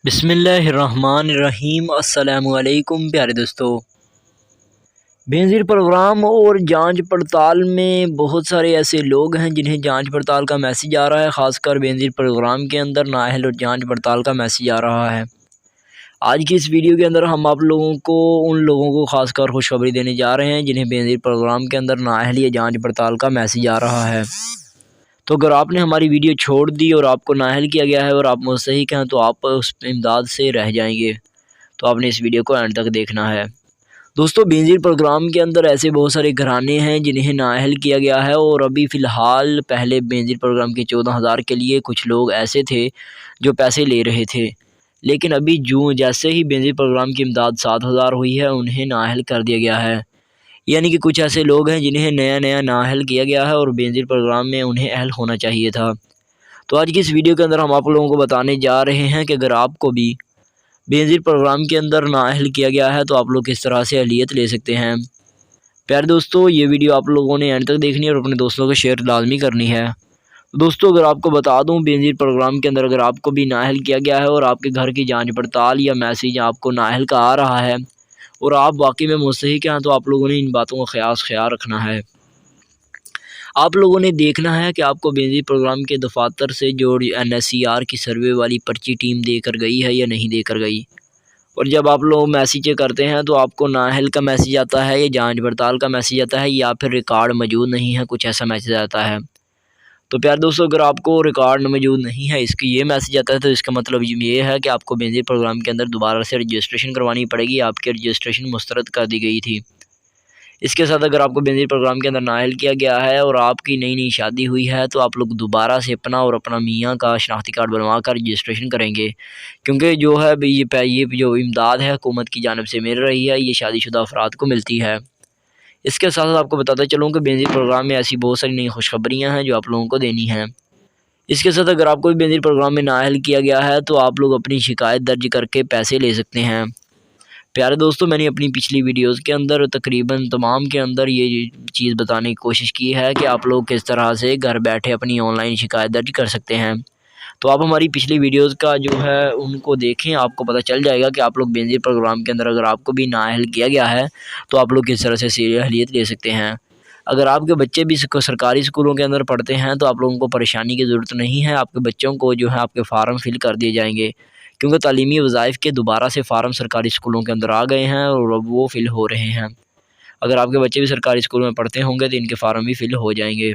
बिस्मिल्लाहिर्रहमानिर्रहीम। अस्सलामुअलैकुम प्यारे दोस्तों, बेनज़ीर प्रोग्राम और जांच पड़ताल में बहुत सारे ऐसे लोग हैं जिन्हें जांच पड़ताल का मैसेज आ रहा है। ख़ासकर बेनज़ीर प्रोग्राम के अंदर नाअहल और जांच पड़ताल का मैसेज आ रहा है। आज की इस वीडियो के अंदर हम आप लोगों को उन लोगों को ख़ासकर खुशखबरी देने जा रहे हैं जिन्हें बेनज़ीर प्रोग्राम के अंदर नाअहल या जाँच पड़ताल का मैसेज आ रहा है। तो अगर आपने हमारी वीडियो छोड़ दी और आपको नाअहल किया गया है और आप मुस्तहिक़ हैं तो आप उस इमदाद से रह जाएंगे। तो आपने इस वीडियो को एंड तक देखना है। दोस्तों, बेनज़ीर प्रोग्राम के अंदर ऐसे बहुत सारे घराने हैं जिन्हें नाअहल किया गया है और अभी फ़िलहाल पहले बेनज़ीर प्रोग्राम के 14,000 के लिए कुछ लोग ऐसे थे जो पैसे ले रहे थे, लेकिन अभी जैसे ही बेनज़ीर प्रोग्राम की इमदाद 7,000 हुई है उन्हें नाअहल कर दिया गया है। यानी कि कुछ ऐसे लोग हैं जिन्हें नया नाअहल किया गया है और बेनज़ीर प्रोग्राम में उन्हें अहल होना चाहिए था। तो आज की इस वीडियो के अंदर हम आप लोगों को बताने जा रहे हैं कि अगर आपको भी बेनज़ीर प्रोग्राम के अंदर नाअहल किया गया है तो आप लोग किस तरह से अहलियत ले सकते हैं। प्यारे दोस्तों, ये वीडियो आप लोगों ने एंड तक देखनी है और अपने दोस्तों को शेयर लाजमी करनी है। दोस्तों, अगर आपको बता दूं, बेनज़ीर प्रोग्राम के अंदर अगर आपको भी नाअहल किया गया है और आपके घर की जांच पड़ताल या मैसेज आपको नाअहल का आ रहा है और आप वाकई में मुस्तहिक़ हैं, तो आप लोगों ने इन बातों का ख्याल रखना है। आप लोगों ने देखना है कि आपको बेनज़ीर प्रोग्राम के दफातर से जो NSCR की सर्वे वाली पर्ची टीम देकर गई है या नहीं देकर गई। और जब आप लोग मैसेज करते हैं तो आपको नाअहल का मैसेज आता है या जांच पड़ताल का मैसेज आता है या फिर रिकॉर्ड मौजूद नहीं है, कुछ ऐसा मैसेज आता है। तो प्यारे दोस्तों, अगर आपको रिकॉर्ड मौजूद नहीं है, इसकी ये मैसेज आता है, तो इसका मतलब ये है कि आपको बेनज़ीर प्रोग्राम के अंदर दोबारा से रजिस्ट्रेशन करवानी पड़ेगी। आपकी रजिस्ट्रेशन मुस्तरद कर दी गई थी। इसके साथ अगर आपको बेनज़ीर प्रोग्राम के अंदर नाअहल किया गया है और आपकी नई शादी हुई है तो आप लोग दोबारा से अपना और अपना मियाँ का शनाख्ती कार्ड बनवा कर रजिस्ट्रेशन करेंगे, क्योंकि जो है ये जो इमदाद है हुकूमत की जानिब से मिल रही है, ये शादीशुदा अफराद को मिलती है। इसके साथ साथ आपको बताता चलूँ कि बेनज़ीर प्रोग्राम में ऐसी बहुत सारी नई खुशखबरियाँ हैं जो आप लोगों को देनी हैं। इसके साथ अगर आपको भी बेनज़ीर प्रोग्राम में नाअहल किया गया है तो आप लोग अपनी शिकायत दर्ज करके पैसे ले सकते हैं। प्यारे दोस्तों, मैंने अपनी पिछली वीडियोस के अंदर तकरीबन तमाम के अंदर ये चीज़ बताने की कोशिश की है कि आप लोग किस तरह से घर बैठे अपनी ऑनलाइन शिकायत दर्ज कर सकते हैं। तो आप हमारी पिछली वीडियोस का जो है उनको देखें, आपको पता चल जाएगा कि आप लोग बेनज़ीर प्रोग्राम के अंदर अगर आपको भी नाअहल किया गया है तो आप लोग किस तरह से अहलियत ले सकते हैं। अगर आपके बच्चे भी सरकारी स्कूलों के अंदर पढ़ते हैं तो आप लोगों को परेशानी की ज़रूरत नहीं है। आपके बच्चों को जो है आपके फ़ार्म फिल कर दिए जाएंगे, क्योंकि तालीमी वज़ाइफ़ के दोबारा से फ़ार्म सरकारी स्कूलों के अंदर आ गए हैं और अब वो फ़िल हो रहे हैं। अगर आपके बच्चे भी सरकारी स्कूल में पढ़ते होंगे तो इनके फ़ार्म भी फ़िल हो जाएंगे।